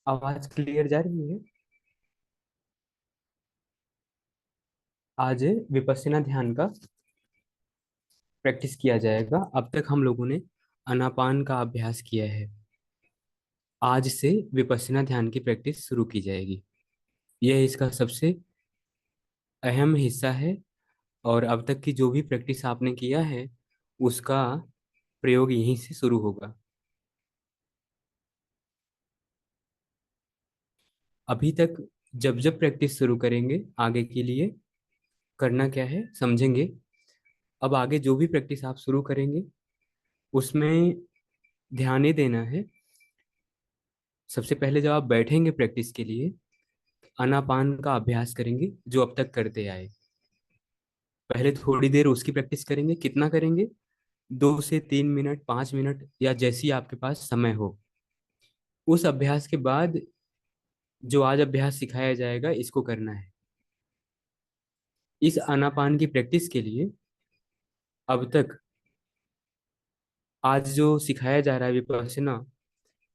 आवाज क्लियर जा रही है। आज विपश्यना ध्यान का प्रैक्टिस किया जाएगा। अब तक हम लोगों ने आनापान का अभ्यास किया है। आज से विपश्यना ध्यान की प्रैक्टिस शुरू की जाएगी। यह इसका सबसे अहम हिस्सा है। और अब तक की जो भी प्रैक्टिस आपने किया है उसका प्रयोग यहीं से शुरू होगा। अभी तक जब जब प्रैक्टिस शुरू करेंगे आगे के लिए करना क्या है समझेंगे। अब आगे जो भी प्रैक्टिस आप शुरू करेंगे उसमें ध्यान ये देना है। सबसे पहले जब आप बैठेंगे प्रैक्टिस के लिए आनापान का अभ्यास करेंगे जो अब तक करते आए। पहले थोड़ी देर उसकी प्रैक्टिस करेंगे। कितना करेंगे? 2 से 3 मिनट, 5 मिनट या जैसी आपके पास समय हो। उस अभ्यास के बाद जो आज अभ्यास सिखाया जाएगा इसको करना है। इस आनापान की प्रैक्टिस के लिए अब तक आज जो सिखाया जा रहा है विपश्यना,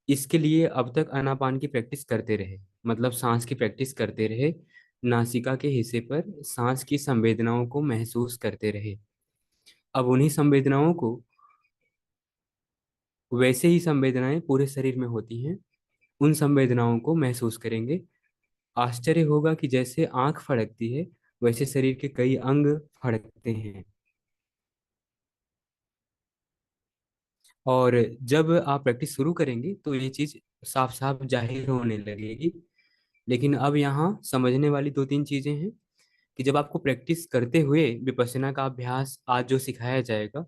इसके लिए अब तक आनापान की प्रैक्टिस करते रहे। मतलब सांस की प्रैक्टिस करते रहे। नासिका के हिस्से पर सांस की संवेदनाओं को महसूस करते रहे। अब उन्हीं संवेदनाओं को, वैसे ही संवेदनाएं पूरे शरीर में होती हैं, उन संवेदनाओं को महसूस करेंगे। आश्चर्य होगा कि जैसे आंख फड़कती है वैसे शरीर के कई अंग फड़कते हैं। और जब आप प्रैक्टिस शुरू करेंगे तो ये चीज साफ साफ जाहिर होने लगेगी। लेकिन अब यहाँ समझने वाली 2-3 चीजें हैं कि जब आपको प्रैक्टिस करते हुए विपश्यना का अभ्यास आज जो सिखाया जाएगा,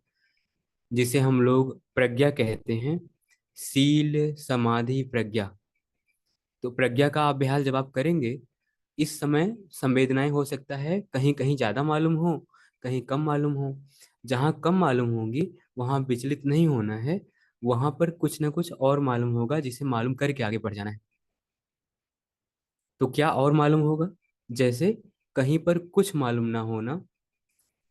जिसे हम लोग प्रज्ञा कहते हैं, सील समाधि प्रज्ञा। तो प्रज्ञा का अभ्यास जब आप करेंगे इस समय संवेदनाएं हो सकता है कहीं कहीं ज्यादा मालूम हो, कहीं कम मालूम हो। जहां कम मालूम होंगी वहां विचलित नहीं होना है। वहां पर कुछ ना कुछ और मालूम होगा जिसे मालूम करके आगे बढ़ जाना है। तो क्या और मालूम होगा? जैसे कहीं पर कुछ मालूम ना होना,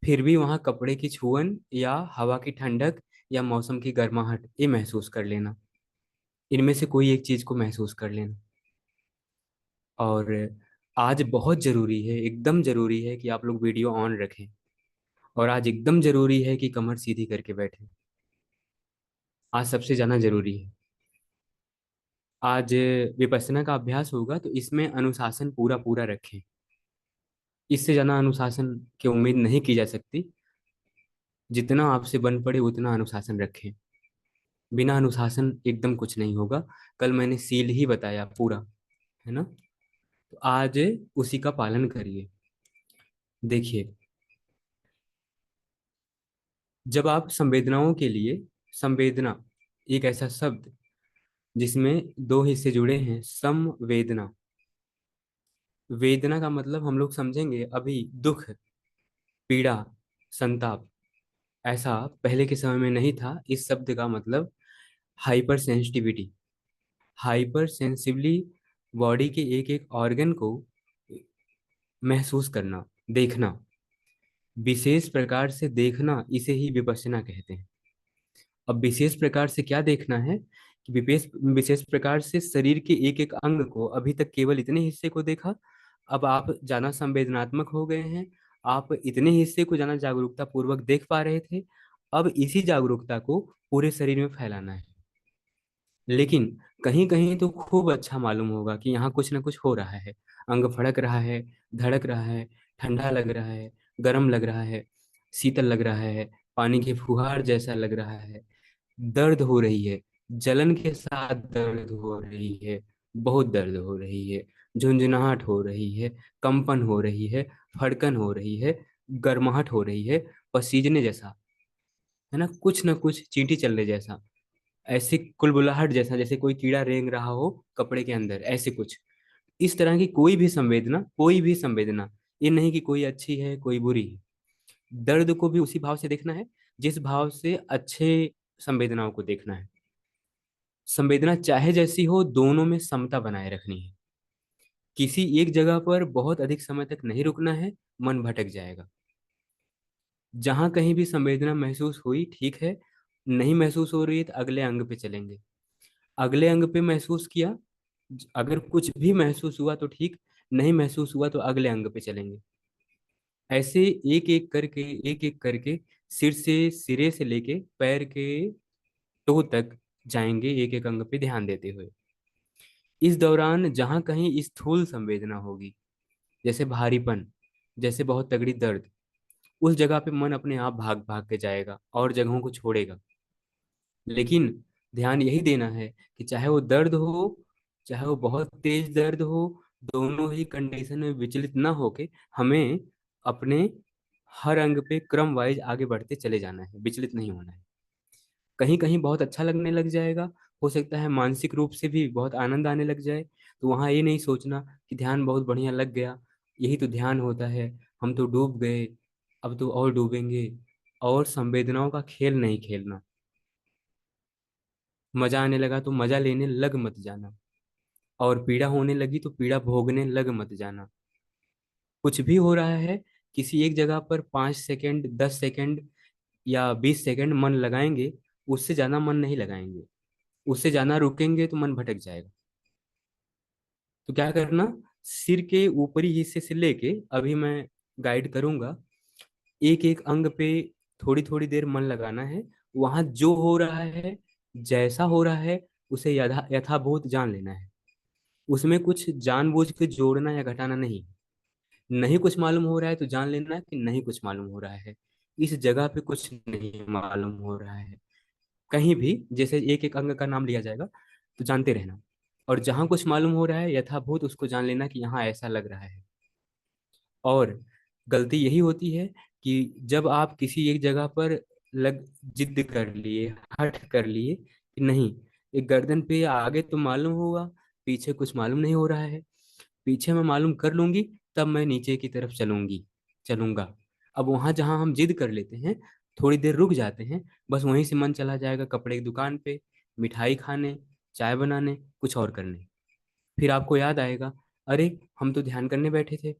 फिर भी वहां कपड़े की छुअन या हवा की ठंडक या मौसम की गर्माहट ये महसूस कर लेना। इनमें से कोई एक चीज को महसूस कर लेना। और आज बहुत जरूरी है, एकदम जरूरी है कि आप लोग वीडियो ऑन रखें। और आज एकदम जरूरी है कि कमर सीधी करके बैठें। आज सबसे ज्यादा जरूरी है। आज विपश्यना का अभ्यास होगा तो इसमें अनुशासन पूरा पूरा रखें। इससे ज्यादा अनुशासन की उम्मीद नहीं की जा सकती। जितना आपसे बन पड़े उतना अनुशासन रखें। बिना अनुशासन एकदम कुछ नहीं होगा। कल मैंने सील ही बताया पूरा, है ना? तो आज उसी का पालन करिए। देखिए, जब आप संवेदनाओं के लिए, संवेदना एक ऐसा शब्द जिसमें दो हिस्से जुड़े हैं, संवेदना। वेदना का मतलब हम लोग समझेंगे अभी दुख, पीड़ा, संताप। ऐसा पहले के समय में नहीं था। इस शब्द का मतलब hyper sensitivity, hyper sensibly body के एक एक ऑर्गन को महसूस करना, देखना, विशेष प्रकार से देखना, इसे ही विपश्यना कहते हैं। अब विशेष प्रकार से क्या देखना है कि विशेष विशेष प्रकार से शरीर के एक एक अंग को, अभी तक केवल इतने हिस्से को देखा, अब आप ज्यादा संवेदनात्मक हो गए हैं। आप इतने हिस्से को ज्यादा जागरूकता पूर्वक देख पा रहे थे। अब इसी जागरूकता को पूरे शरीर में फैलाना है। लेकिन कहीं कहीं तो खूब अच्छा मालूम होगा कि यहाँ कुछ ना कुछ हो रहा है। अंग फड़क रहा है, धड़क रहा है, ठंडा लग रहा है, गर्म लग रहा है, शीतल लग रहा है, पानी की फुहार जैसा लग रहा है, दर्द हो रही है, जलन के साथ दर्द हो रही है, बहुत दर्द हो रही है, झुंझुनाहट हो रही है, कंपन हो रही है, फड़कन हो रही है, गर्माहट हो रही है, पसीजने जैसा, है ना, कुछ ना कुछ चींटी चलने जैसा, ऐसे कुलबुलाहट जैसा, जैसे कोई कीड़ा रेंग रहा हो कपड़े के अंदर, ऐसे कुछ। इस तरह की कोई भी संवेदना, कोई भी संवेदना, ये नहीं कि कोई अच्छी है कोई बुरी है। दर्द को भी उसी भाव से देखना है जिस भाव से अच्छे संवेदनाओं को देखना है। संवेदना चाहे जैसी हो, दोनों में समता बनाए रखनी है। किसी एक जगह पर बहुत अधिक समय तक नहीं रुकना है, मन भटक जाएगा। जहां कहीं भी संवेदना महसूस हुई, ठीक है। नहीं महसूस हो रही है तो अगले अंग पे चलेंगे। अगले अंग पे महसूस किया, अगर कुछ भी महसूस हुआ तो ठीक, नहीं महसूस हुआ तो अगले अंग पे चलेंगे। ऐसे एक एक करके सिरे से लेके पैर के टो तक जाएंगे, एक एक अंग पे ध्यान देते हुए। इस दौरान जहां कहीं स्थूल संवेदना होगी, जैसे भारीपन, जैसे बहुत तगड़ी दर्द, उस जगह पे मन अपने आप भाग भाग के जाएगा और जगहों को छोड़ेगा। लेकिन ध्यान यही देना है कि चाहे वो दर्द हो, चाहे वो बहुत तेज दर्द हो, दोनों ही कंडीशन में विचलित ना होके हमें अपने हर अंग पे क्रम वाइज आगे बढ़ते चले जाना है, विचलित नहीं होना है। कहीं कहीं बहुत अच्छा लगने लग जाएगा, हो सकता है मानसिक रूप से भी बहुत आनंद आने लग जाए, तो वहां ये नहीं सोचना कि ध्यान बहुत बढ़िया लग गया, यही तो ध्यान होता है, हम तो डूब गए, अब तो और डूबेंगे। और संवेदनाओं का खेल नहीं खेलना। मजा आने लगा तो मजा लेने लग मत जाना, और पीड़ा होने लगी तो पीड़ा भोगने लग मत जाना। कुछ भी हो रहा है, किसी एक जगह पर 5 सेकंड, 10 सेकंड या 20 सेकंड मन लगाएंगे, उससे ज्यादा मन नहीं लगाएंगे। उससे ज्यादा रुकेंगे तो मन भटक जाएगा। तो क्या करना, सिर के ऊपरी हिस्से से लेके, अभी मैं गाइड करूंगा, एक एक अंग पे थोड़ी थोड़ी देर मन लगाना है। वहां जो हो रहा है, जैसा हो रहा है, उसे यथाभूत जान लेना है। उसमें कुछ जानबूझ के जोड़ना या घटाना नहीं। नहीं कुछ मालूम हो रहा है तो जान लेना कि नहीं कुछ मालूम हो रहा है, इस जगह पे कुछ नहीं मालूम हो रहा है। कहीं भी जैसे एक एक अंग का नाम लिया जाएगा तो जानते रहना, और जहां कुछ मालूम हो रहा है यथाभूत उसको जान लेना कि यहाँ ऐसा लग रहा है। और गलती यही होती है कि जब आप किसी एक जगह पर लग जिद कर लिए, हठ कर लिए कि नहीं, एक गर्दन पे आगे तो मालूम होगा, पीछे कुछ मालूम नहीं हो रहा है, पीछे मैं मालूम कर लूंगी, तब मैं नीचे की तरफ चलूंगा। अब वहां जहां हम जिद कर लेते हैं, थोड़ी देर रुक जाते हैं, बस वहीं से मन चला जाएगा कपड़े की दुकान पे, मिठाई खाने, चाय बनाने, कुछ और करने। फिर आपको याद आएगा, अरे हम तो ध्यान करने बैठे थे,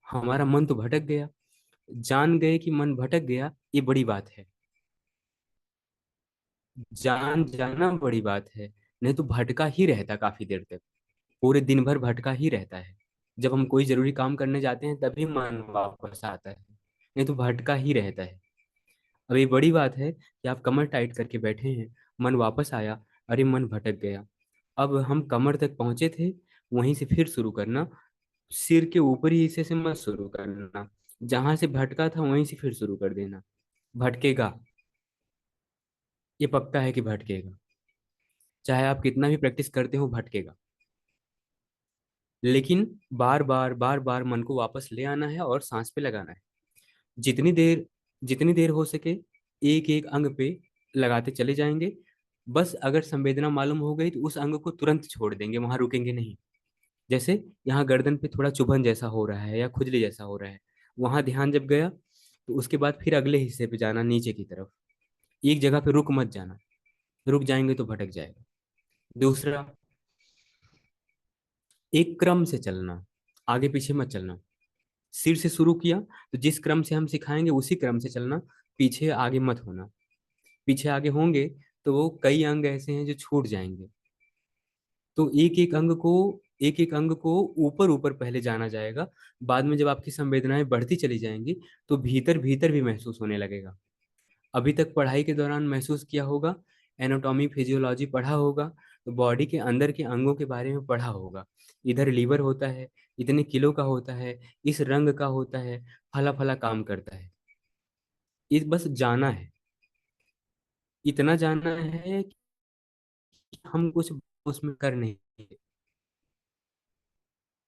हमारा मन तो भटक गया। जान गए कि मन भटक गया, ये बड़ी बात है। जान जाना बड़ी बात है, नहीं तो भटका ही रहता काफी देर तक, पूरे दिन भर भटका ही रहता है। जब हम कोई जरूरी काम करने जाते हैं तभी मन वापस आता है, नहीं तो भटका ही रहता है। अब ये बड़ी बात है कि आप कमर टाइट करके बैठे हैं, मन वापस आया, अरे मन भटक गया। अब हम कमर तक पहुंचे थे, वहीं से फिर शुरू करना, सिर के ऊपरी हिस्से से मत शुरू करना, जहां से भटका था वहीं से फिर शुरू कर देना। भटकेगा, ये पक्का है कि भटकेगा, चाहे आप कितना भी प्रैक्टिस करते हो भटकेगा। लेकिन बार बार मन को वापस ले आना है और सांस पे लगाना है। जितनी देर जितनी देर हो सके एक एक अंग पे लगाते चले जाएंगे। बस अगर संवेदना मालूम हो गई तो उस अंग को तुरंत छोड़ देंगे, वहां रुकेंगे नहीं। जैसे यहाँ गर्दन पे थोड़ा चुभन जैसा हो रहा है या खुजली जैसा हो रहा है, वहां ध्यान जब गया तो उसके बाद फिर अगले हिस्से पे जाना, नीचे की तरफ। एक जगह पे रुक मत जाना, रुक जाएंगे तो भटक जाएगा। दूसरा, एक क्रम से चलना, आगे पीछे मत चलना। सिर से शुरू किया तो जिस क्रम से हम सिखाएंगे उसी क्रम से चलना, पीछे आगे मत होना। पीछे आगे होंगे तो वो कई अंग ऐसे हैं जो छूट जाएंगे। तो एक एक अंग को ऊपर ऊपर पहले जाना जाएगा, बाद में जब आपकी संवेदनाएं बढ़ती चली जाएंगी तो भीतर भीतर भी महसूस होने लगेगा। अभी तक पढ़ाई के दौरान महसूस किया होगा, एनाटॉमी फिजियोलॉजी पढ़ा होगा, तो बॉडी के अंदर के अंगों के बारे में पढ़ा होगा। इधर लीवर होता है, इतने किलो का होता है, इस रंग का होता है, फला फला काम करता है। ये बस जाना है, इतना जाना है कि हम कुछ उसमें कर नहीं,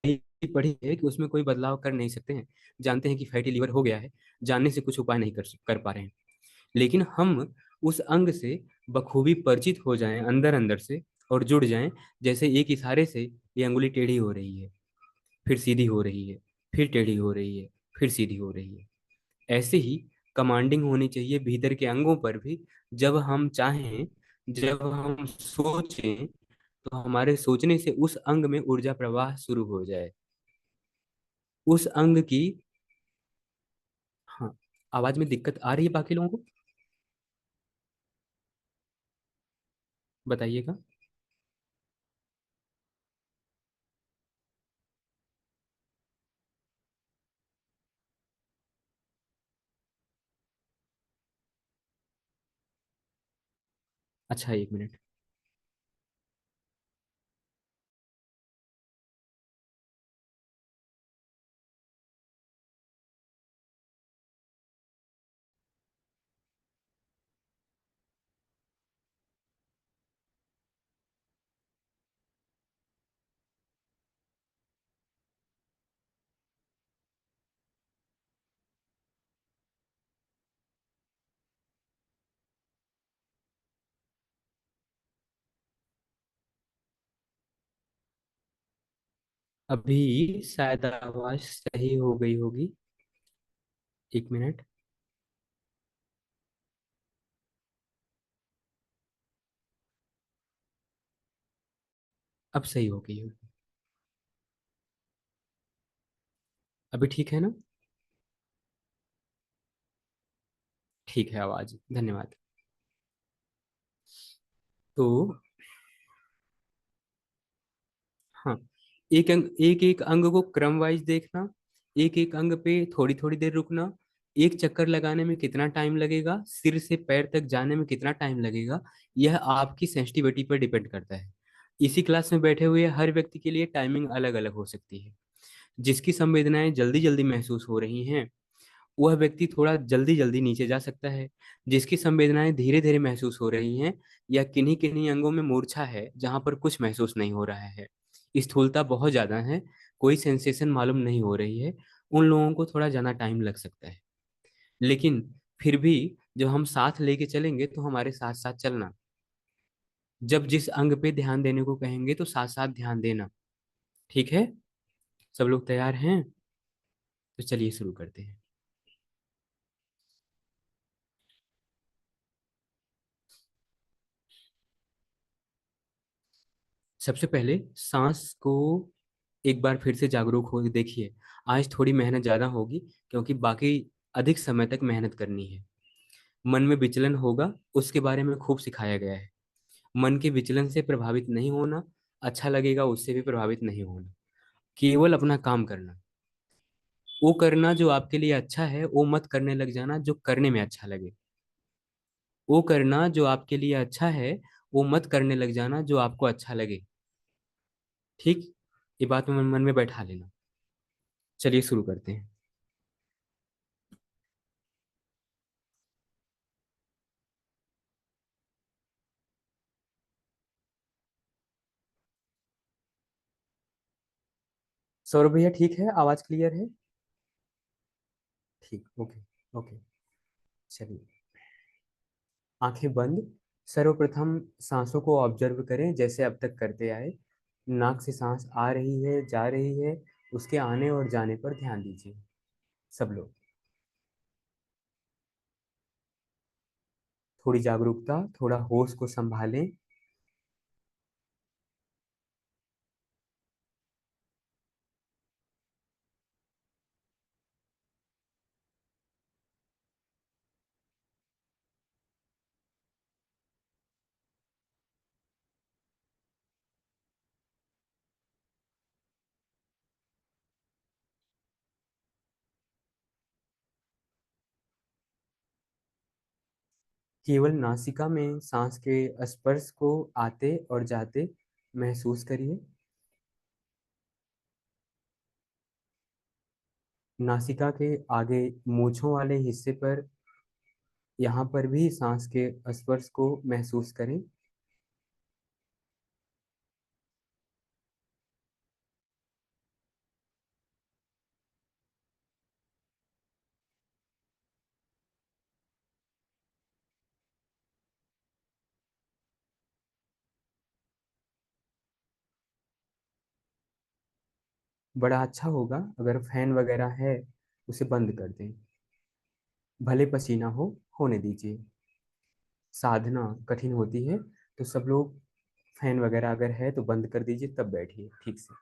नहीं पढ़ी है कि उसमें कोई बदलाव कर नहीं सकते हैं। जानते हैं कि फैटी लीवर हो गया है, जानने से कुछ उपाय नहीं कर पा रहे हैं। लेकिन हम उस अंग से बखूबी परिचित हो जाएं अंदर अंदर से, और जुड़ जाएं। जैसे एक इशारे से ये अंगुली टेढ़ी हो रही है, फिर सीधी हो रही है, फिर टेढ़ी हो रही है, फिर सीधी हो रही है। ऐसे ही कमांडिंग होनी चाहिए भीतर के अंगों पर भी। जब हम चाहें, जब हम सोचें, तो हमारे सोचने से उस अंग में ऊर्जा प्रवाह शुरू हो जाए, उस अंग की। हाँ, आवाज में दिक्कत आ रही है बाकी लोगों को? बताइएगा। अच्छा, 1 मिनट। अभी शायद आवाज सही हो गई होगी। 1 मिनट। अब सही हो गई होगी। अभी ठीक है ना? ठीक है आवाज, धन्यवाद। तो हाँ, एक एक अंग को क्रम वाइज देखना, एक एक अंग पे थोड़ी थोड़ी देर रुकना, एक चक्कर लगाने में कितना टाइम लगेगा, सिर से पैर तक जाने में कितना टाइम लगेगा, यह आपकी सेंसिटिविटी पर डिपेंड करता है। इसी क्लास में बैठे हुए हर व्यक्ति के लिए टाइमिंग अलग अलग हो सकती है। जिसकी संवेदनाएं जल्दी जल्दी महसूस हो रही हैं, वह व्यक्ति थोड़ा जल्दी जल्दी नीचे जा सकता है। जिसकी संवेदनाएं धीरे धीरे महसूस हो रही हैं, या किन्हीं किन्हीं अंगों में मूर्छा है जहां पर कुछ महसूस नहीं हो रहा है, स्थूलता बहुत ज्यादा है, कोई सेंसेशन मालूम नहीं हो रही है, उन लोगों को थोड़ा ज्यादा टाइम लग सकता है। लेकिन फिर भी जब हम साथ लेके चलेंगे तो हमारे साथ साथ चलना। जब जिस अंग पे ध्यान देने को कहेंगे तो साथ साथ ध्यान देना। ठीक है? सब लोग तैयार हैं? तो चलिए शुरू करते हैं। सबसे पहले सांस को एक बार फिर से जागरूक हो देखिए। आज थोड़ी मेहनत ज़्यादा होगी, क्योंकि बाकी अधिक समय तक मेहनत करनी है। मन में विचलन होगा, उसके बारे में खूब सिखाया गया है। मन के विचलन से प्रभावित नहीं होना, अच्छा लगेगा उससे भी प्रभावित नहीं होना, केवल अपना काम करना। वो करना जो आपके लिए अच्छा है, वो मत करने लग जाना जो करने में अच्छा लगे। वो करना जो आपके लिए अच्छा है, वो मत करने लग जाना जो आपको अच्छा लगे। ठीक? ये बात में मन में बैठा लेना। चलिए शुरू करते हैं। सौरभ भैया ठीक है? आवाज क्लियर है? ठीक, ओके। ओके, चलिए। आंखें बंद। सर्वप्रथम सांसों को ऑब्जर्व करें जैसे अब तक करते आए। नाक से सांस आ रही है, जा रही है, उसके आने और जाने पर ध्यान दीजिए। सब लोग थोड़ी जागरूकता, थोड़ा होश को संभालें। केवल नासिका में सांस के स्पर्श को आते और जाते महसूस करिए। नासिका के आगे मूंछों वाले हिस्से पर, यहाँ पर भी सांस के स्पर्श को महसूस करें। बड़ा अच्छा होगा अगर फैन वगैरह है, उसे बंद कर दें। भले पसीना हो, होने दीजिए। साधना कठिन होती है, तो सब लोग फैन वगैरह अगर है तो बंद कर दीजिए, तब बैठिए ठीक से।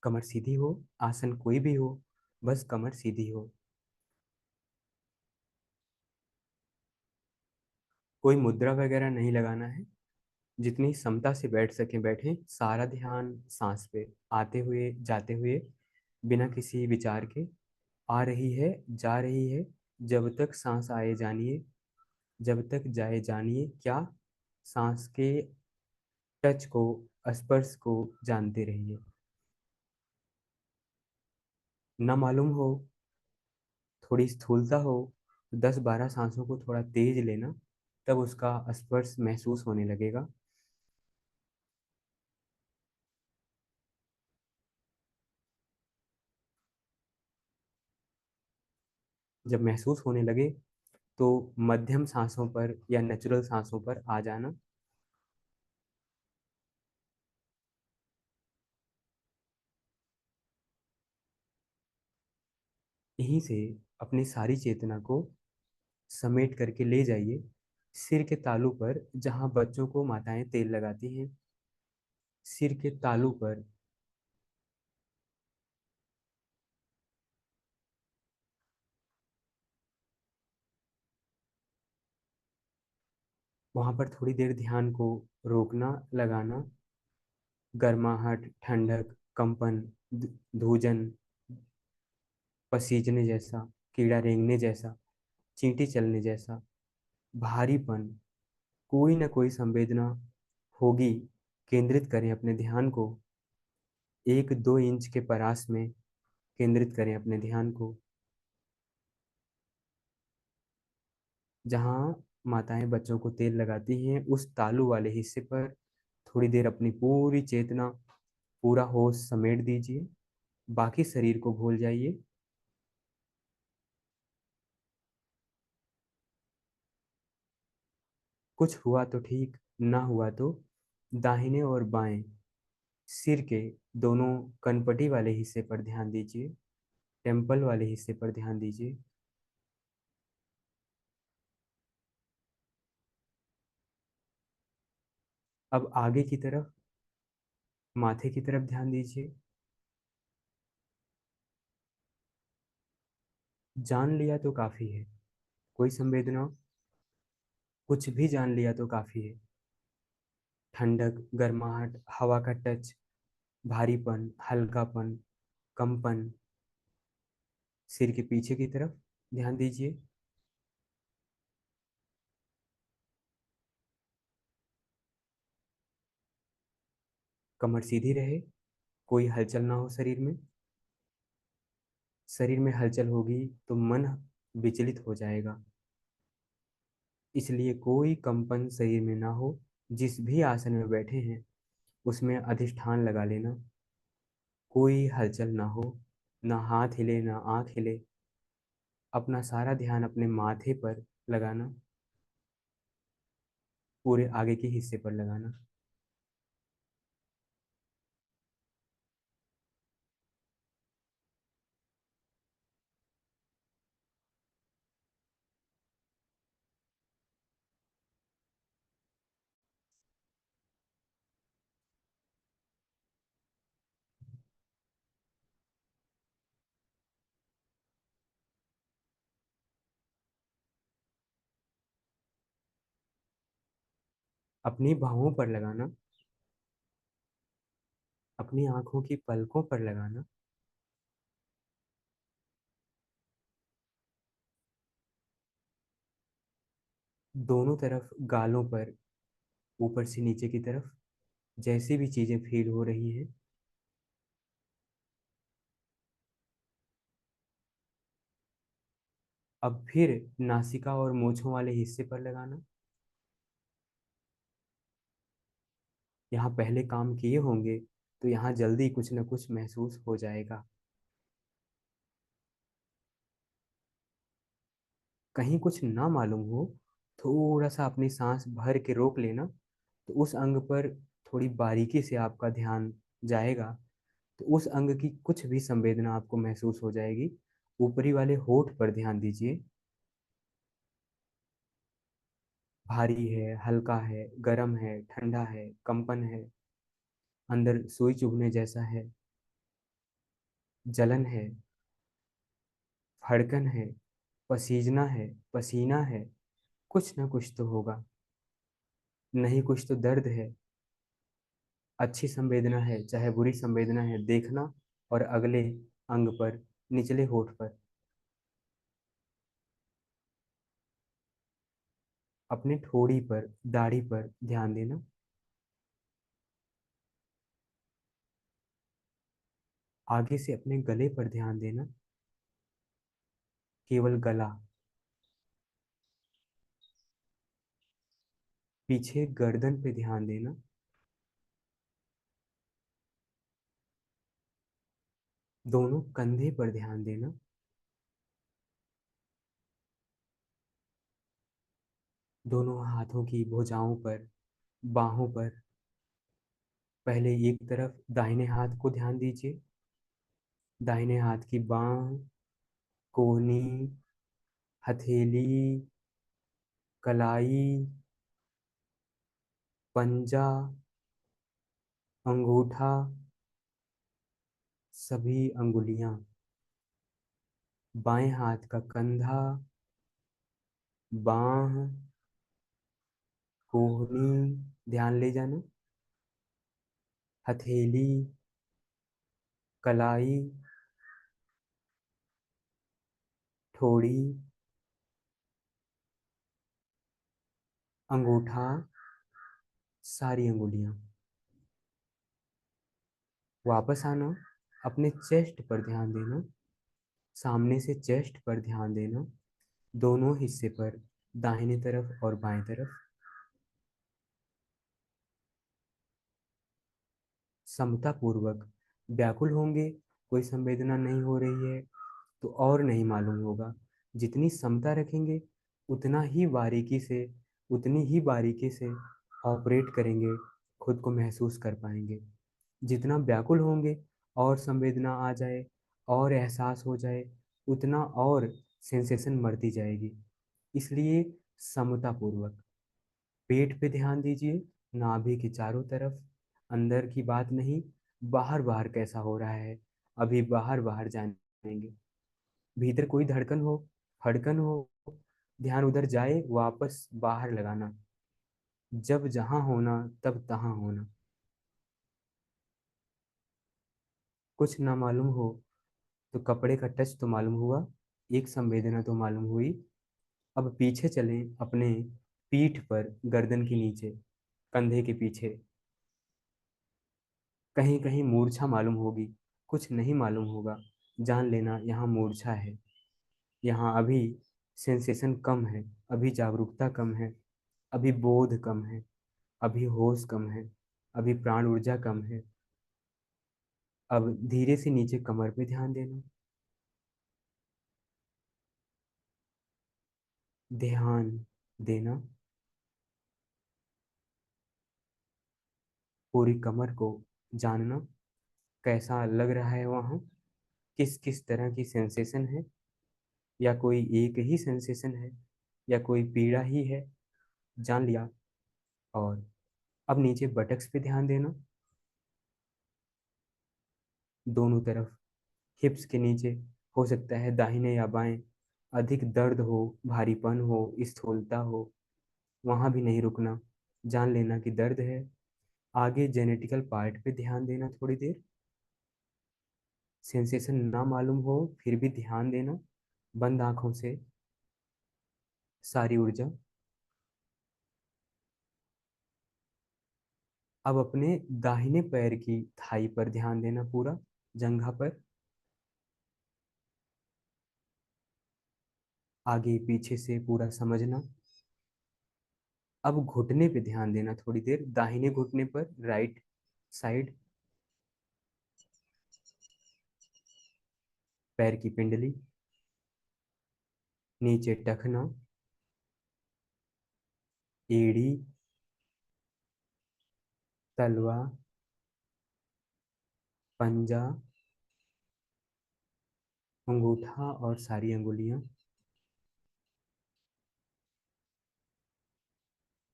कमर सीधी हो, आसन कोई भी हो, बस कमर सीधी हो। कोई मुद्रा वगैरह नहीं लगाना है। जितनी क्षमता से बैठ सके बैठें, सारा ध्यान सांस पे, आते हुए जाते हुए, बिना किसी विचार के। आ रही है, जा रही है, जब तक सांस आए जानिए, जब तक जाए जानिए क्या, सांस के टच को, स्पर्श को जानते रहिए। न मालूम हो, थोड़ी स्थूलता हो, तो 10-12 सांसों को थोड़ा तेज लेना, तब उसका स्पर्श महसूस होने लगेगा। जब महसूस होने लगे तो मध्यम सांसों पर या नेचुरल सांसों पर आ जाना। यहीं से अपनी सारी चेतना को समेट करके ले जाइए सिर के तालू पर, जहाँ बच्चों को माताएं तेल लगाती हैं। सिर के तालू पर, वहां पर थोड़ी देर ध्यान को रोकना, लगाना। गर्माहट, ठंडक, कंपन, धूजन, पसीजने जैसा, कीड़ा रेंगने जैसा, चींटी चलने जैसा, भारीपन, कोई ना कोई संवेदना होगी। केंद्रित करें अपने ध्यान को, 1-2 इंच के परास में केंद्रित करें अपने ध्यान को। जहाँ माताएं बच्चों को तेल लगाती हैं, उस तालू वाले हिस्से पर थोड़ी देर अपनी पूरी चेतना, पूरा होश समेट दीजिए। बाकी शरीर को भूल जाइए। कुछ हुआ तो ठीक, ना हुआ तो दाहिने और बाएं सिर के दोनों कनपटी वाले हिस्से पर ध्यान दीजिए, टेम्पल वाले हिस्से पर ध्यान दीजिए। अब आगे की तरफ, माथे की तरफ ध्यान दीजिए। जान लिया तो काफी है, कोई संवेदना, कुछ भी जान लिया तो काफी है। ठंडक, गर्माहट, हवा का टच, भारीपन, हल्कापन, कंपन, सिर के पीछे की तरफ ध्यान दीजिए। कमर सीधी रहे, कोई हलचल ना हो शरीर में। शरीर में हलचल होगी तो मन विचलित हो जाएगा, इसलिए कोई कंपन शरीर में ना हो। जिस भी आसन में बैठे हैं उसमें अधिष्ठान लगा लेना, कोई हलचल ना हो, ना हाथ हिले ना आंख हिले। अपना सारा ध्यान अपने माथे पर लगाना, पूरे आगे के हिस्से पर लगाना। अपनी बाहों पर लगाना, अपनी आंखों की पलकों पर लगाना। दोनों तरफ गालों पर, ऊपर से नीचे की तरफ, जैसी भी चीजें फील हो रही हैं। अब फिर नासिका और मूंछों वाले हिस्से पर लगाना। यहाँ पहले काम किए होंगे तो यहाँ जल्दी कुछ न कुछ महसूस हो जाएगा। कहीं कुछ ना मालूम हो, थोड़ा सा अपनी सांस भर के रोक लेना, तो उस अंग पर थोड़ी बारीकी से आपका ध्यान जाएगा। तो उस अंग की कुछ भी संवेदना आपको महसूस हो जाएगी। ऊपरी वाले होठ पर ध्यान दीजिए। भारी है, हल्का है, गर्म है, ठंडा है, कंपन है, अंदर सुई चुभने जैसा है। जलन है, धड़कन है, पसीजना है, पसीना है, कुछ ना कुछ तो होगा। नहीं कुछ तो दर्द है। अच्छी संवेदना है चाहे बुरी संवेदना है, देखना और अगले अंग पर, निचले होठ पर। अपने ठोड़ी पर, दाढ़ी पर ध्यान देना। आगे से अपने गले पर ध्यान देना। केवल गला। पीछे गर्दन पे ध्यान देना। दोनों कंधे पर ध्यान देना। दोनों हाथों की भुजाओं पर, बाहों पर। पहले एक तरफ दाहिने हाथ को ध्यान दीजिए। दाहिने हाथ की बाह, कोहनी, हथेली, कलाई, पंजा, अंगूठा, सभी अंगुलियां। बाएं हाथ का कंधा, बाह, कोहनी, ध्यान ले जाना, हथेली, कलाई, ठोड़ी, अंगूठा, सारी अंगुलियां। वापस आना, अपने चेस्ट पर ध्यान देना। सामने से चेस्ट पर ध्यान देना, दोनों हिस्से पर, दाहिने तरफ और बाएं तरफ। समता पूर्वक। व्याकुल होंगे, कोई संवेदना नहीं हो रही है तो और नहीं मालूम होगा। जितनी समता रखेंगे उतना ही बारीकी से, उतनी ही बारीकी से ऑपरेट करेंगे, खुद को महसूस कर पाएंगे। जितना व्याकुल होंगे और संवेदना आ जाए और एहसास हो जाए, उतना और सेंसेशन बढ़ती जाएगी। इसलिए समता पूर्वक। पेट पे ध्यान दीजिए, नाभि के चारों तरफ। अंदर की बात नहीं, बाहर बाहर कैसा हो रहा है, अभी बाहर बाहर जानेंगे। भीतर कोई धड़कन हो, फड़कन हो, ध्यान उधर जाए, वापस बाहर लगाना। जब जहां होना तब तहां होना। कुछ ना मालूम हो तो कपड़े का टच तो मालूम हुआ, एक संवेदना तो मालूम हुई। अब पीछे चलें अपने पीठ पर, गर्दन के नीचे, कंधे के पीछे। कहीं कहीं मूर्छा मालूम होगी, कुछ नहीं मालूम होगा। जान लेना यहाँ मूर्छा है। यहाँ अभी सेंसेशन कम है, अभी जागरूकता कम है, अभी बोध कम है, अभी होश कम है, अभी प्राण ऊर्जा कम है। अब धीरे से नीचे कमर पे ध्यान देना। ध्यान देना। पूरी कमर को जानना, कैसा लग रहा है वहाँ, किस किस तरह की सेंसेशन है, या कोई एक ही सेंसेशन है, या कोई पीड़ा ही है। जान लिया। और अब नीचे बटक्स पे ध्यान देना। दोनों तरफ, हिप्स के नीचे, हो सकता है दाहिने या बाएं, अधिक दर्द हो, भारीपन हो, स्थूलता हो, वहां भी नहीं रुकना। जान लेना कि दर्द है। आगे जेनेटिकल पार्ट पे ध्यान देना थोड़ी देर। सेंसेशन ना मालूम हो फिर भी ध्यान देना, बंद आंखों से, सारी ऊर्जा। अब अपने दाहिने पैर की थाई पर ध्यान देना, पूरा जंघा पर। आगे पीछे से पूरा समझना। अब घुटने पे ध्यान देना थोड़ी देर, दाहिने घुटने पर, राइट साइड। पैर की पिंडली, नीचे टखना, एड़ी, तलवा, पंजा, अंगूठा और सारी अंगुलियां।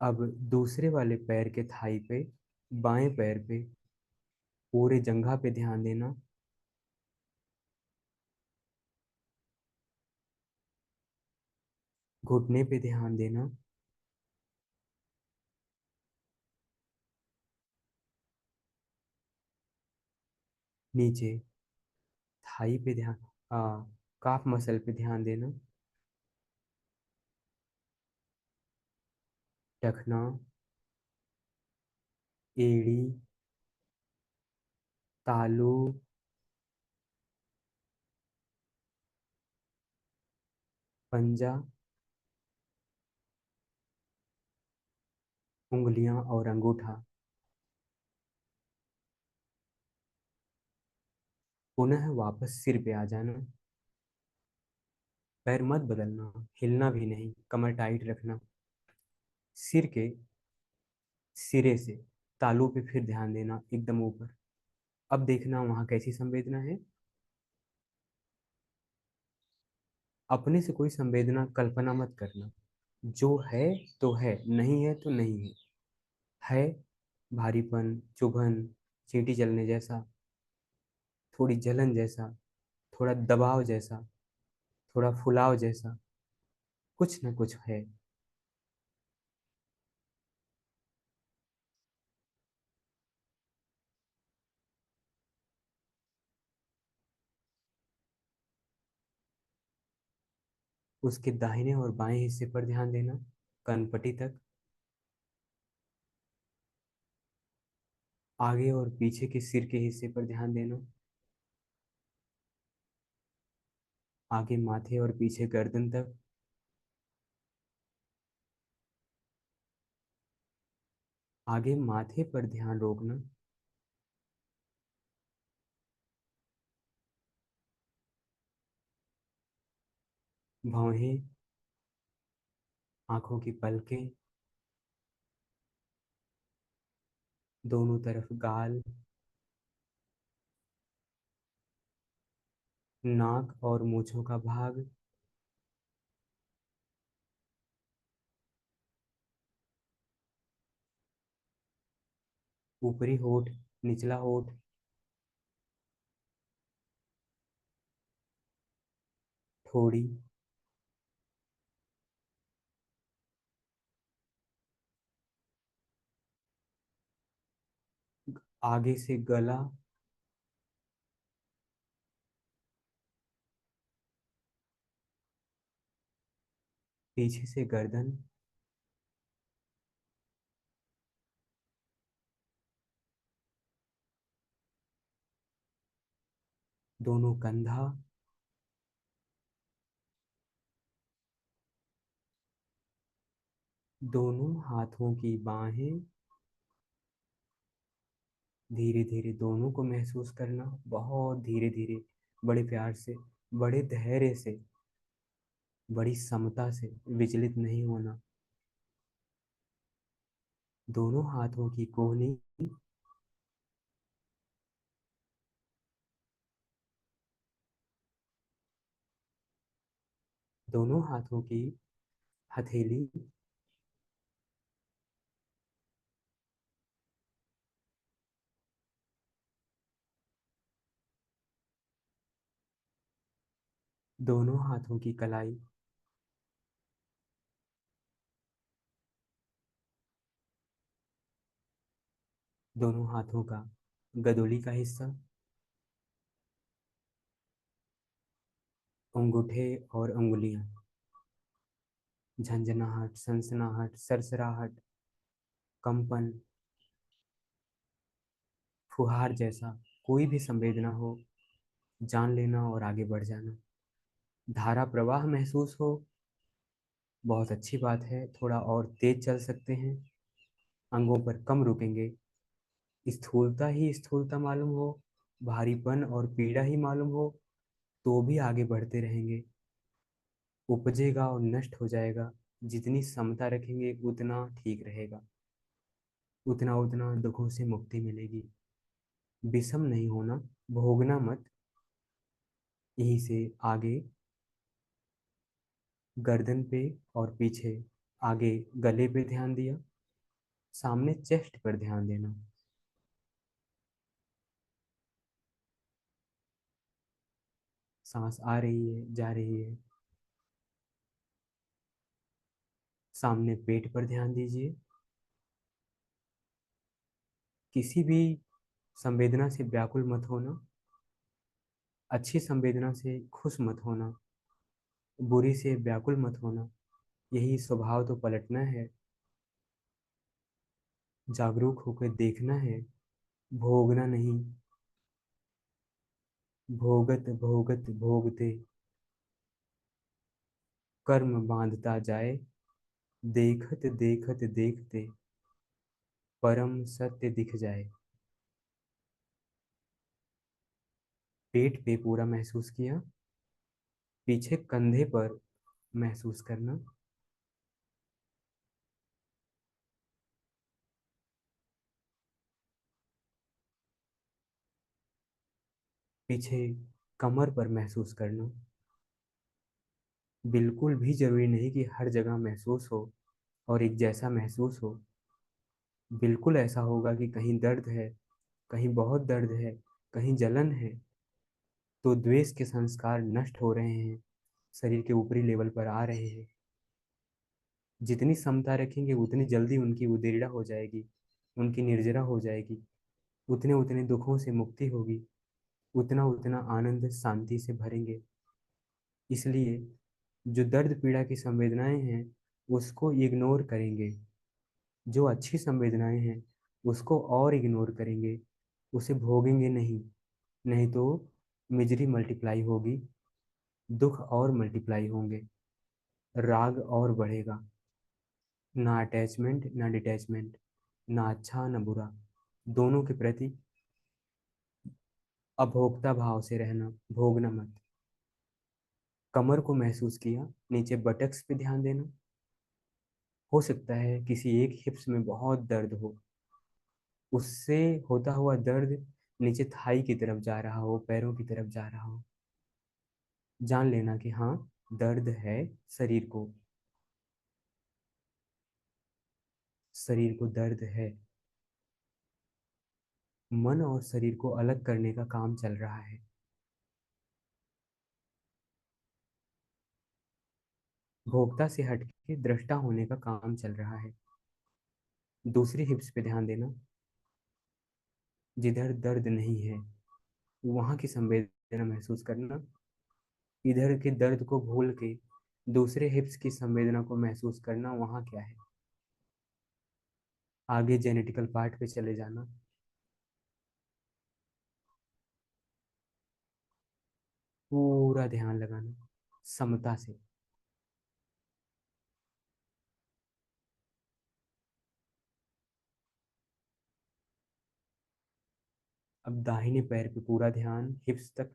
अब दूसरे वाले पैर के थाई पे, बाएं पैर पे, पूरे जंघा पे ध्यान देना। घुटने पे ध्यान देना। नीचे थाई पे ध्यान, काफ मसल पे ध्यान देना। टखना, एड़ी, तालू, पंजा, उंगलियां और अंगूठा। पुनः वापस सिर पे आ जाना। पैर मत बदलना, हिलना भी नहीं, कमर टाइट रखना। सिर के सिरे से तालू पे फिर ध्यान देना, एकदम ऊपर। अब देखना वहां कैसी संवेदना है। अपने से कोई संवेदना कल्पना मत करना। जो है तो है, नहीं है तो नहीं है। है भारीपन, चुभन, चींटी चलने जैसा, थोड़ी जलन जैसा, थोड़ा दबाव जैसा, थोड़ा फुलाव जैसा, कुछ न कुछ है। उसके दाहिने और बाएं हिस्से पर ध्यान देना, कनपटी तक। आगे और पीछे के सिर के हिस्से पर ध्यान देना। आगे माथे और पीछे गर्दन तक। आगे माथे पर ध्यान रोकना। भौहें, आंखों की पलकें, दोनों तरफ गाल, नाक और मूंछों का भाग, ऊपरी होठ, निचला होठ, ठोड़ी, आगे से गला, पीछे से गर्दन, दोनों कंधा, दोनों हाथों की बाहें। धीरे धीरे दोनों को महसूस करना, बहुत धीरे धीरे, बड़े प्यार से, बड़े धैर्य से, बड़ी समता से, विचलित नहीं होना। दोनों हाथों की कोहनी, दोनों हाथों की हथेली, दोनों हाथों की कलाई, दोनों हाथों का गदोली का हिस्सा, अंगूठे और अंगुलियां, झंझनाहट, सनसनाहट, सरसराहट, कंपन, फुहार जैसा कोई भी संवेदना हो, जान लेना और आगे बढ़ जाना। धारा प्रवाह महसूस हो, बहुत अच्छी बात है, थोड़ा और तेज चल सकते हैं। अंगों पर कम रुकेंगे। स्थूलता ही स्थूलता मालूम हो, भारीपन और पीड़ा ही मालूम हो, तो भी आगे बढ़ते रहेंगे। उपजेगा और नष्ट हो जाएगा। जितनी समता रखेंगे उतना ठीक रहेगा, उतना उतना दुखों से मुक्ति मिलेगी। विषम नहीं होना, भोगना मत। यहीं से आगे गर्दन पे और पीछे, आगे गले पे ध्यान दिया, सामने चेस्ट पर ध्यान देना। सांस आ रही है, जा रही है। सामने पेट पर ध्यान दीजिए। किसी भी संवेदना से व्याकुल मत होना, अच्छी संवेदना से खुश मत होना, बुरी से व्याकुल मत होना। यही स्वभाव तो पलटना है। जागरूक होकर देखना है, भोगना नहीं। भोगत भोगत भोगते कर्म बांधता जाए, देखत देखत देखते परम सत्य दिख जाए। पेट पे पूरा महसूस किया, पीछे कंधे पर महसूस करना, पीछे कमर पर महसूस करना। बिल्कुल भी जरूरी नहीं कि हर जगह महसूस हो और एक जैसा महसूस हो। बिल्कुल ऐसा होगा कि कहीं दर्द है, कहीं बहुत दर्द है, कहीं जलन है, तो द्वेष के संस्कार नष्ट हो रहे हैं, शरीर के ऊपरी लेवल पर आ रहे हैं। जितनी समता रखेंगे उतनी जल्दी उनकी उदेड़ा हो जाएगी, उनकी निर्जरा हो जाएगी। उतने उतने दुखों से मुक्ति होगी, उतना उतना आनंद शांति से भरेंगे। इसलिए जो दर्द पीड़ा की संवेदनाएं हैं उसको इग्नोर करेंगे, जो अच्छी संवेदनाएं हैं उसको और इग्नोर करेंगे, उसे भोगेंगे नहीं। नहीं तो मिजरी मल्टीप्लाई होगी, दुख और मल्टीप्लाई होंगे, राग और बढ़ेगा। ना अटैचमेंट ना डिटैचमेंट, ना अच्छा ना बुरा, दोनों के प्रति अभोक्ता भाव से रहना, भोगना मत। कमर को महसूस किया, नीचे बटक्स पे ध्यान देना। हो सकता है किसी एक हिप्स में बहुत दर्द हो, उससे होता हुआ दर्द नीचे थाई की तरफ जा रहा हो, पैरों की तरफ जा रहा हो। जान लेना कि हाँ, दर्द है। शरीर को, शरीर को दर्द है। मन और शरीर को अलग करने का काम चल रहा है। भोक्ता से हटके दृष्टा होने का काम चल रहा है। दूसरी हिप्स पे ध्यान देना, जिधर दर्द नहीं है वहां की संवेदना महसूस करना। इधर के दर्द को भूल के दूसरे हिप्स की संवेदना को महसूस करना, वहां क्या है। आगे जेनेटिकल पार्ट पे चले जाना। पूरा ध्यान लगाना समता से। अब दाहिने पैर पे पूरा ध्यान हिप्स तक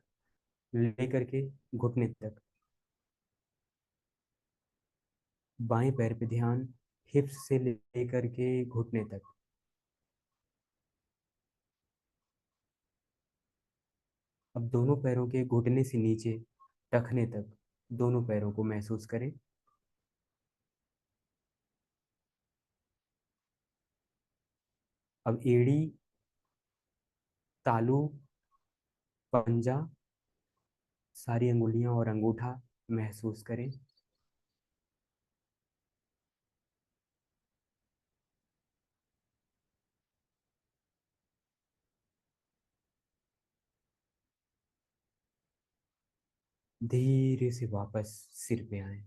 लेकर के घुटने तक। बाएं पैर पे ध्यान हिप्स से लेकर के घुटने तक। अब दोनों पैरों के घुटने से नीचे टखने तक दोनों पैरों को महसूस करें। अब एड़ी, तालू, पंजा, सारी अंगुलियां और अंगूठा महसूस करें। धीरे से वापस सिर पे आए।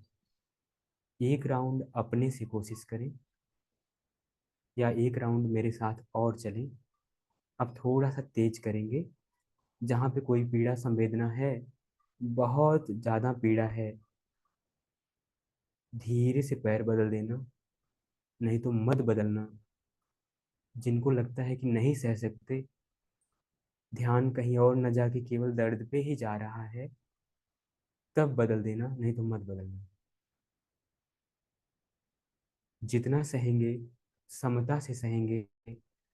एक राउंड अपने से कोशिश करें, या एक राउंड मेरे साथ और चलें। अब थोड़ा सा तेज करेंगे। जहाँ पे कोई पीड़ा संवेदना है, बहुत ज़्यादा पीड़ा है, धीरे से पैर बदल देना, नहीं तो मत बदलना। जिनको लगता है कि नहीं सह सकते, ध्यान कहीं और न जाके केवल दर्द पे ही जा रहा है, तब बदल देना, नहीं तो मत बदलना। जितना सहेंगे, समता से सहेंगे,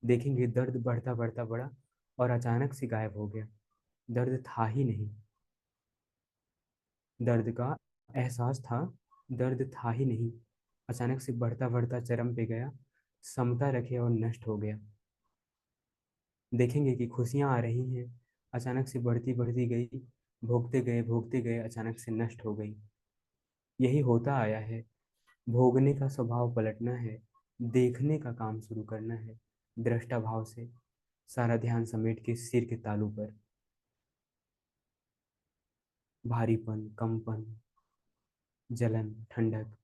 देखेंगे दर्द बढ़ता बढ़ता बढ़ा और अचानक से गायब हो गया। दर्द था ही नहीं। दर्द का एहसास था, दर्द था ही नहीं। अचानक से बढ़ता बढ़ता चरम पे गया, समता रखे और नष्ट हो गया। देखेंगे कि खुशियां आ रही हैं, अचानक से बढ़ती बढ़ती गई, भोगते गए अचानक से नष्ट हो गई। यही होता आया है। भोगने का स्वभाव पलटना है, देखने का काम शुरू करना है, दृष्टा भाव से सारा ध्यान समेट के सिर के तालू पर। भारीपन, कंपन, जलन, ठंडक,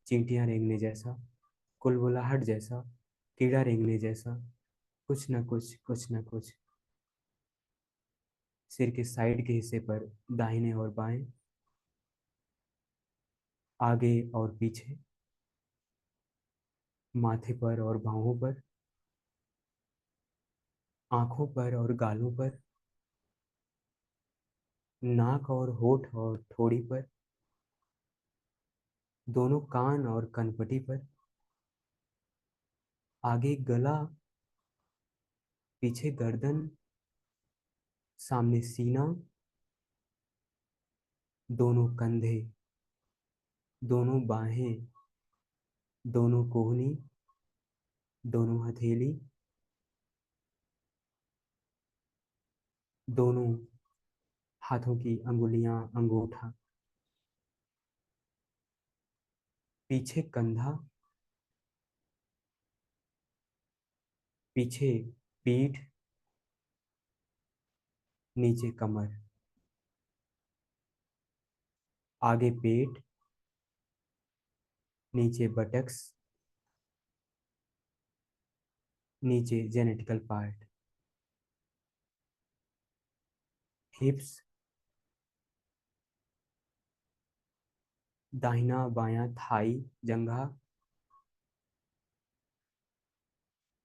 चींटियां रेंगने जैसा, कुलबुलाहट जैसा, कीड़ा रेंगने जैसा, कुछ न कुछ, कुछ न कुछ। सिर के साइड के हिस्से पर दाहिने और बाएं, आगे और पीछे, माथे पर और बाहों पर, आंखों पर और गालों पर, नाक और होठ और ठोड़ी पर, दोनों कान और कनपटी पर, आगे गला, पीछे गर्दन, सामने सीना, दोनों कंधे, दोनों बाहें, दोनों कोहनी, दोनों हथेली, दोनों हाथों की अंगुलियां, अंगूठा, पीछे कंधा, पीछे पीठ, नीचे कमर, आगे पेट, नीचे बटक्स, नीचे जेनेटिकल पार्ट, हिप्स, दाहिना बायां थाई, जंघा,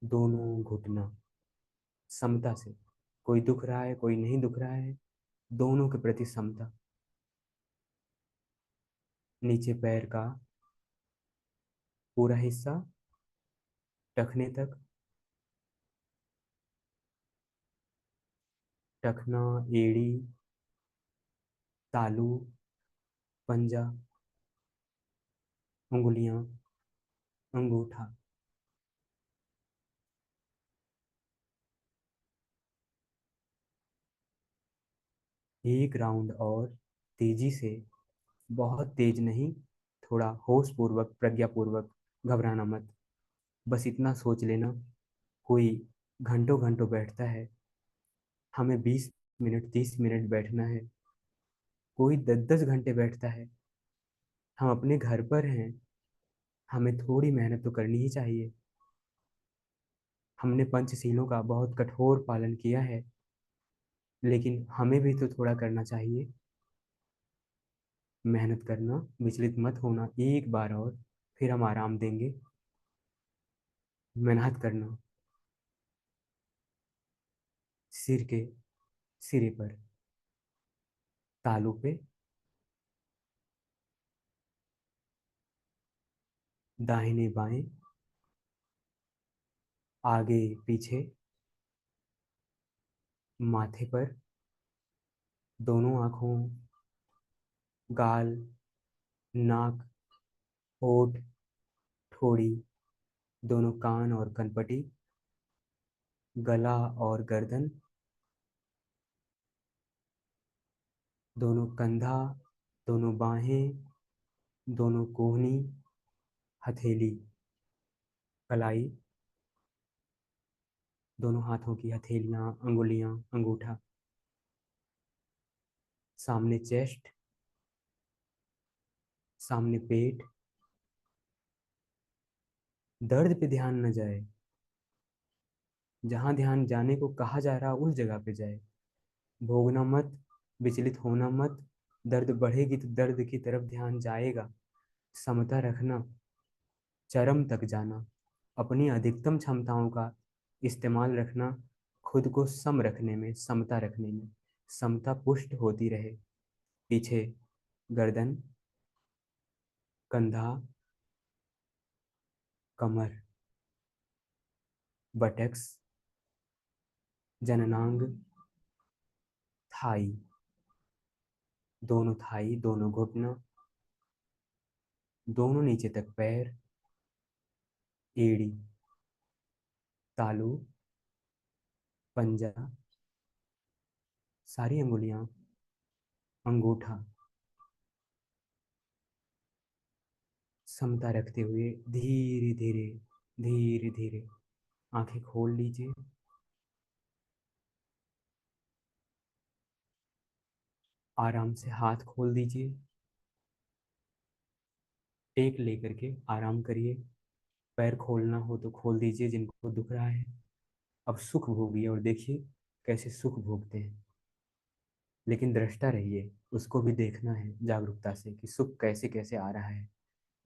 दोनों घुटना, समता से। कोई दुख रहा है, कोई नहीं दुख रहा है, दोनों के प्रति समता। नीचे पैर का पूरा हिस्सा, टखने तक, टखना, एड़ी, तालू, पंजा, उंगलियां, अंगूठा। एक राउंड और, तेजी से, बहुत तेज नहीं, थोड़ा होश पूर्वक, प्रज्ञा पूर्वक। घबराना मत, बस इतना सोच लेना, कोई घंटों घंटों बैठता है, हमें 20 मिनट 30 मिनट बैठना है। कोई 10 10 घंटे बैठता है। हम अपने घर पर हैं, हमें थोड़ी मेहनत तो करनी ही चाहिए। हमने पंचशीलों का बहुत कठोर पालन किया है, लेकिन हमें भी तो थोड़ा करना चाहिए। मेहनत करना, विचलित मत होना, एक बार और, फिर हम आराम देंगे। मेहनत करना, सिर के सिरे पर, तालू पे, दाहिने बाएं, आगे पीछे, माथे पर, दोनों आंखों, गाल, नाक, होठ, ठोड़ी, दोनों कान और कनपटी, गला और गर्दन, दोनों कंधा, दोनों बाहें, दोनों कोहनी, हथेली, कलाई, दोनों हाथों की हथेलियां, अंगुलियां, अंगूठा, सामने चेस्ट, सामने पेट। दर्द पे ध्यान न जाए, जहां ध्यान जाने को कहा जा रहा उस जगह पे जाए। भोगना मत, विचलित होना मत। दर्द बढ़ेगी तो दर्द की तरफ ध्यान जाएगा। समता रखना, चरम तक जाना, अपनी अधिकतम क्षमताओं का इस्तेमाल रखना, खुद को सम रखने में, समता रखने में। समता पुष्ट होती रहे। पीछे गर्दन, कंधा, कमर, बटक्स, जननांग, थाई, दोनों थाई, दोनों घुटना, दोनों नीचे तक पैर, एड़ी, तालू, पंजा, सारी अंगुलियां, अंगूठा, समता रखते हुए धीरे धीरे, धीरे धीरे आंखें खोल लीजिए। आराम से हाथ खोल दीजिए। टेक लेकर के आराम करिए। पैर खोलना हो तो खोल दीजिए जिनको दुख रहा है। अब सुख भोगिए और देखिए कैसे सुख भोगते हैं। लेकिन दृष्टा रहिए, उसको भी देखना है जागरूकता से कि सुख कैसे कैसे आ रहा है,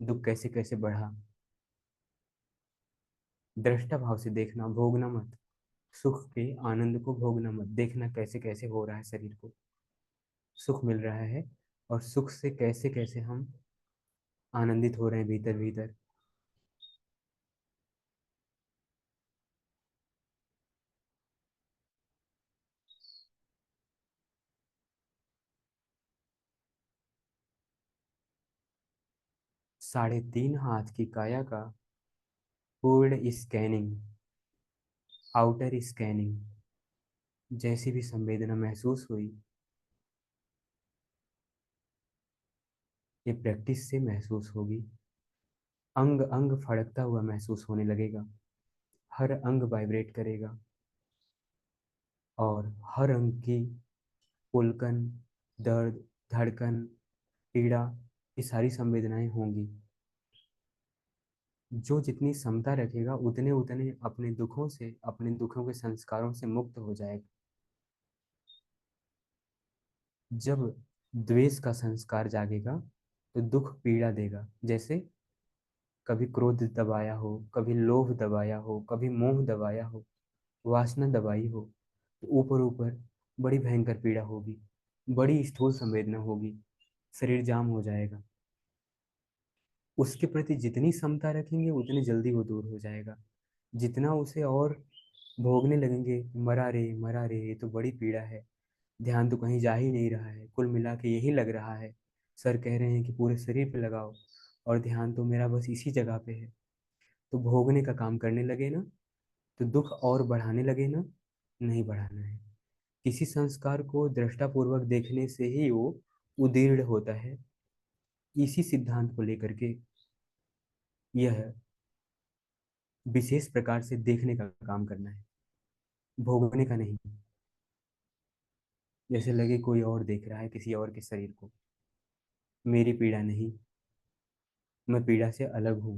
दुख कैसे कैसे बढ़ा। दृष्टा भाव से देखना, भोगना मत। सुख के आनंद को भोगना मत, देखना कैसे कैसे हो रहा है शरीर को, सुख मिल रहा है और सुख से कैसे कैसे हम आनंदित हो रहे हैं भीतर भीतर। 3.5 हाथ की काया का पूर्ण स्कैनिंग, आउटर स्कैनिंग, जैसी भी संवेदना महसूस हुई, ये प्रैक्टिस से महसूस होगी। अंग अंग फड़कता हुआ महसूस होने लगेगा, हर अंग वाइब्रेट करेगा और हर अंग की पुलकन, दर्द, धड़कन, पीड़ा, ये सारी संवेदनाएं होंगी। जो जितनी समता रखेगा उतने उतने अपने दुखों से, अपने दुखों के संस्कारों से मुक्त हो जाएगा। जब द्वेष का संस्कार जागेगा तो दुख पीड़ा देगा। जैसे कभी क्रोध दबाया हो, कभी लोभ दबाया हो, कभी मोह दबाया हो, वासना दबाई हो, तो ऊपर ऊपर बड़ी भयंकर पीड़ा होगी, बड़ी स्थूल संवेदना होगी, शरीर जाम हो जाएगा। उसके प्रति जितनी समता रखेंगे उतनी जल्दी वो दूर हो जाएगा। जितना उसे और भोगने लगेंगे, मरा रे ये तो बड़ी पीड़ा है, ध्यान तो कहीं जा ही नहीं रहा है, कुल मिला के यही लग रहा है, सर कह रहे हैं कि पूरे शरीर पे लगाओ और ध्यान तो मेरा बस इसी जगह पे है, तो भोगने का काम करने लगे ना, तो दुख और बढ़ाने लगे ना, नहीं बढ़ाना है। किसी संस्कार को दृष्टापूर्वक देखने से ही वो उदीर्ण होता है। इसी सिद्धांत को लेकर के यह विशेष प्रकार से देखने का काम करना है, भोगने का नहीं। जैसे लगे कोई और देख रहा है किसी और के शरीर को, मेरी पीड़ा नहीं, मैं पीड़ा से अलग हूँ।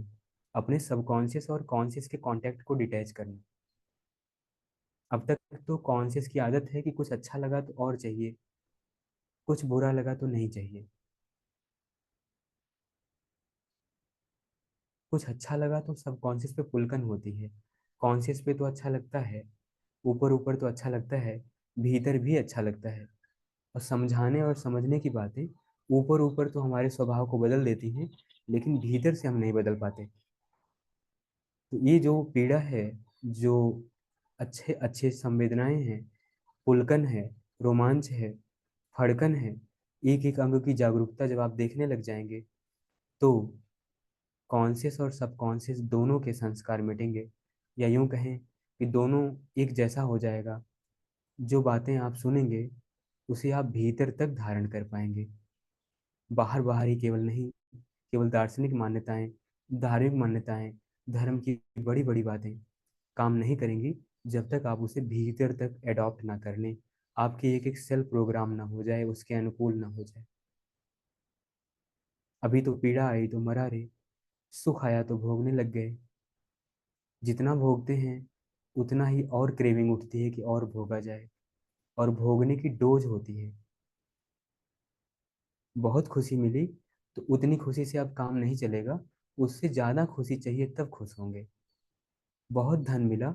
अपने सबकॉन्शियस और कॉन्शियस के कांटेक्ट को डिटैच करना। अब तक तो कॉन्शियस की आदत है कि कुछ अच्छा लगा तो और चाहिए, कुछ बुरा लगा तो नहीं चाहिए। कुछ अच्छा लगा तो सबकॉन्शियस पे पुलकन होती है, कॉन्शियस पे तो अच्छा लगता है, ऊपर ऊपर तो अच्छा लगता है, भीतर भी अच्छा लगता है। और समझाने और समझने की बातें ऊपर ऊपर तो हमारे स्वभाव को बदल देती हैं, लेकिन भीतर से हम नहीं बदल पाते। तो ये जो पीड़ा है, जो अच्छे अच्छे संवेदनाएं हैं, पुलकन है, रोमांच है, फड़कन है, एक एक अंग की जागरूकता जब आप देखने लग जाएंगे तो कॉन्शियस और सबकॉन्शियस दोनों के संस्कार मिटेंगे, या यूं कहें कि दोनों एक जैसा हो जाएगा। जो बातें आप सुनेंगे उसे आप भीतर तक धारण कर पाएंगे, बाहर बाहर ही केवल नहीं। केवल दार्शनिक मान्यताएं, धार्मिक मान्यताएं, धर्म की बड़ी बड़ी बातें काम नहीं करेंगी जब तक आप उसे भीतर तक एडॉप्ट ना कर लें, आपके एक एक सेल प्रोग्राम ना हो जाए, उसके अनुकूल ना हो जाए। अभी तो पीड़ा आई तो मरा रे, सुख आया तो भोगने लग गए। जितना भोगते हैं उतना ही और क्रेविंग उठती है कि और भोगा जाए, और भोगने की डोज होती है। बहुत खुशी मिली तो उतनी खुशी से अब काम नहीं चलेगा, उससे ज़्यादा खुशी चाहिए तब खुश होंगे। बहुत धन मिला,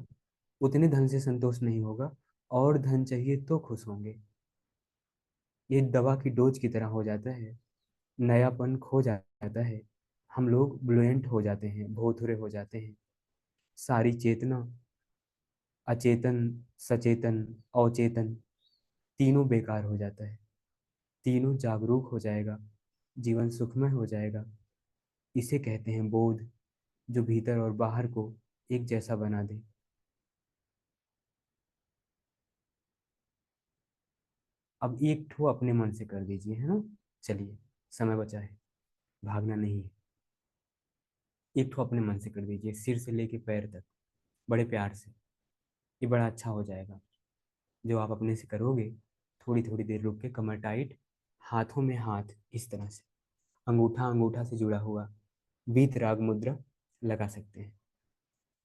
उतने धन से संतोष नहीं होगा, और धन चाहिए तो खुश होंगे। ये दवा की डोज की तरह हो जाता है, नयापन खो जाता है, हम लोग ब्लुएंट हो जाते हैं, भोथुरे हो जाते हैं। सारी चेतना, अचेतन, सचेतन, अवचेतन, तीनों बेकार हो जाता है, तीनों जागरूक हो जाएगा, जीवन सुखमय हो जाएगा। इसे कहते हैं बोध, जो भीतर और बाहर को एक जैसा बना दे। अब एक ठो अपने मन से कर दीजिए, है ना। चलिए, समय बचा है, भागना नहीं है। एक ठो अपने मन से कर दीजिए, सिर से लेके पैर तक, बड़े प्यार से। ये बड़ा अच्छा हो जाएगा। जो आप अपने से करोगे, थोड़ी थोड़ी देर रुक के कमर टाइट, हाथों में हाथ इस तरह से, अंगूठा अंगूठा से जुड़ा हुआ, वीत राग मुद्रा लगा सकते हैं।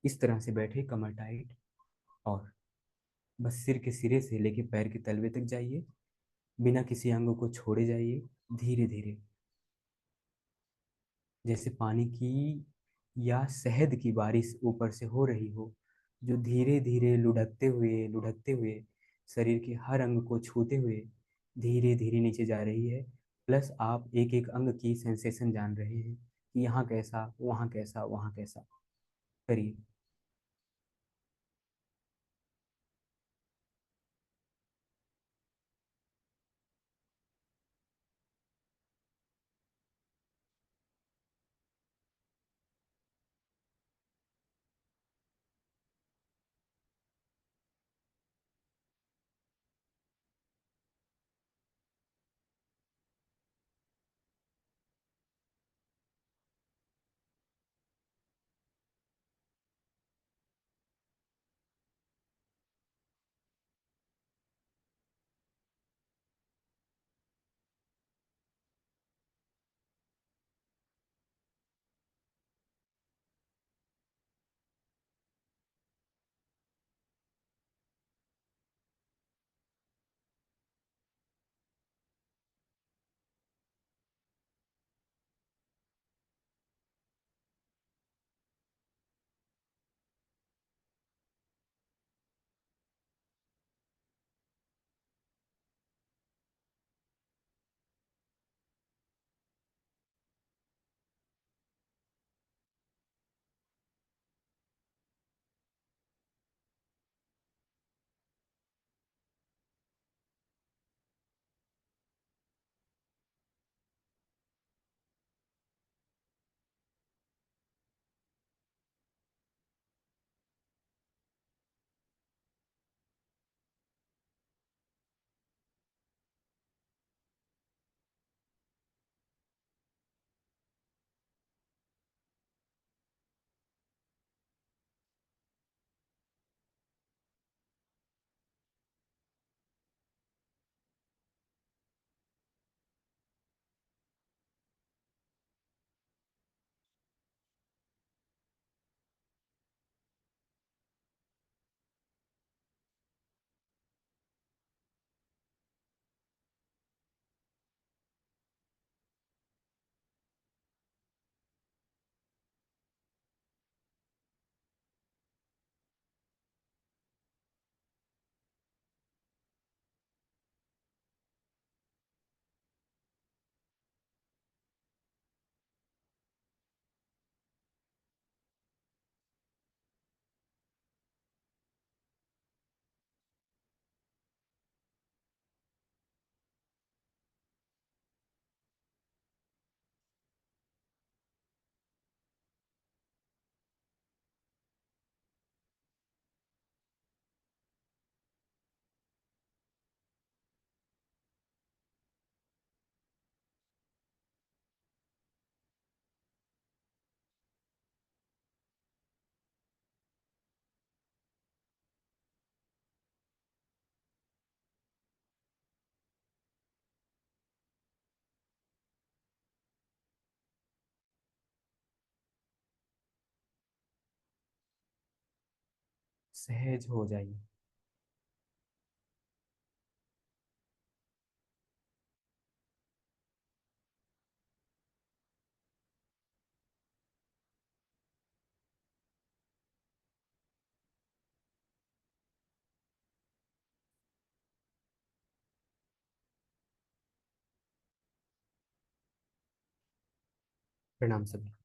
इस तरह से बैठे कमर टाइट, और बस सिर के सिरे से लेके पैर के तलवे तक जाइए, बिना किसी अंग को छोड़े जाइए, धीरे धीरे, जैसे पानी की या शहद की बारिश ऊपर से हो रही हो, जो धीरे धीरे लुढ़कते हुए शरीर के हर अंग को छूते हुए धीरे धीरे नीचे जा रही है। प्लस आप एक एक अंग की सेंसेशन जान रहे हैं कि यहाँ कैसा, वहाँ कैसा, वहाँ कैसा। करिए। सहज हो जाइए। प्रणाम सभी।